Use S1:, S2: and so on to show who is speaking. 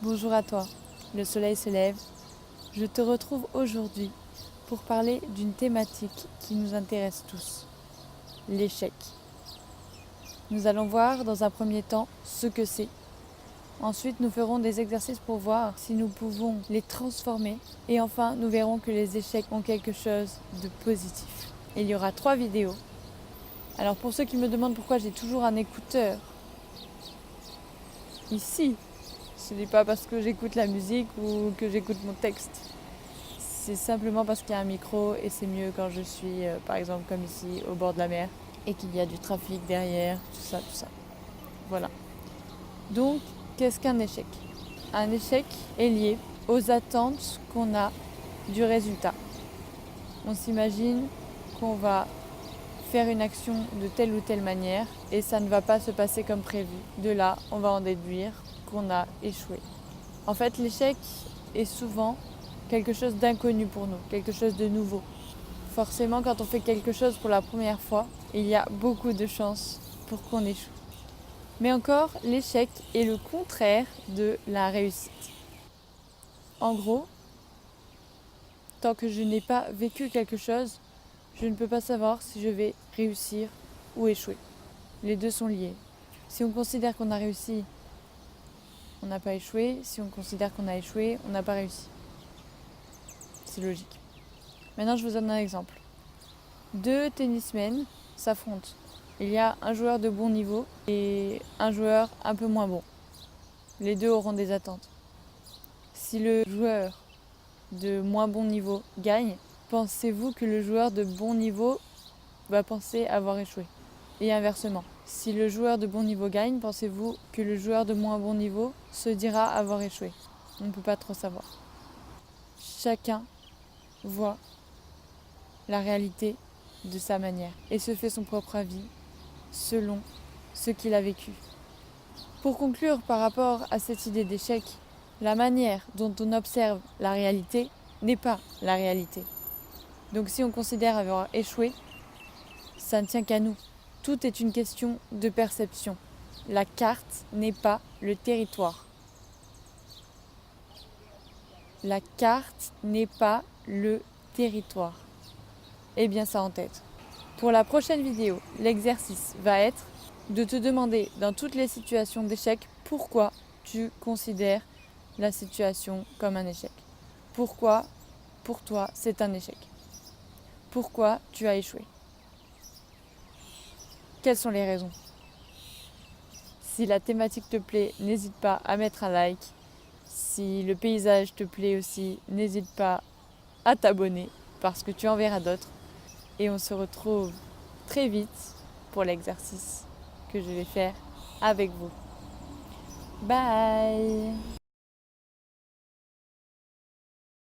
S1: Bonjour à toi, le soleil se lève. Je te retrouve aujourd'hui pour parler d'une thématique qui nous intéresse tous, l'échec. Nous allons voir dans un premier temps ce que c'est. Ensuite, nous ferons des exercices pour voir si nous pouvons les transformer. Et enfin, nous verrons que les échecs ont quelque chose de positif. Il y aura 3 vidéos. Alors pour ceux qui me demandent pourquoi j'ai toujours un écouteur ici, ce n'est pas parce que j'écoute la musique ou que j'écoute mon texte. C'est simplement parce qu'il y a un micro et c'est mieux quand je suis, par exemple, comme ici, au bord de la mer et qu'il y a du trafic derrière, tout ça, tout ça. Voilà. Donc, qu'est-ce qu'un échec ? Un échec est lié aux attentes qu'on a du résultat. On s'imagine qu'on va faire une action de telle ou telle manière et ça ne va pas se passer comme prévu. De là, on va en déduire qu'on a échoué. En fait, l'échec est souvent quelque chose d'inconnu pour nous, quelque chose de nouveau. Forcément, quand on fait quelque chose pour la première fois, il y a beaucoup de chances pour qu'on échoue. Mais encore, l'échec est le contraire de la réussite. En gros, tant que je n'ai pas vécu quelque chose, je ne peux pas savoir si je vais réussir ou échouer. Les deux sont liés. Si on considère qu'on a réussi, on n'a pas échoué. Si on considère qu'on a échoué, on n'a pas réussi. C'est logique. Maintenant, je vous donne un exemple. 2 tennismen s'affrontent. Il y a un joueur de bon niveau et un joueur un peu moins bon. Les deux auront des attentes. Si le joueur de moins bon niveau gagne, pensez-vous que le joueur de bon niveau va penser avoir échoué ? Et inversement, si le joueur de bon niveau gagne, pensez-vous que le joueur de moins bon niveau se dira avoir échoué ? On ne peut pas trop savoir. Chacun voit la réalité de sa manière et se fait son propre avis selon ce qu'il a vécu. Pour conclure par rapport à cette idée d'échec, la manière dont on observe la réalité n'est pas la réalité. Donc si on considère avoir échoué, ça ne tient qu'à nous. Tout est une question de perception. La carte n'est pas le territoire. La carte n'est pas le territoire. Eh bien ça en tête. Pour la prochaine vidéo, l'exercice va être de te demander dans toutes les situations d'échec pourquoi tu considères la situation comme un échec. Pourquoi, pour toi, c'est un échec. Pourquoi tu as échoué. Quelles sont les raisons ? Si la thématique te plaît, n'hésite pas à mettre un like. Si le paysage te plaît aussi, n'hésite pas à t'abonner parce que tu en verras d'autres. Et on se retrouve très vite pour l'exercice que je vais faire avec vous. Bye!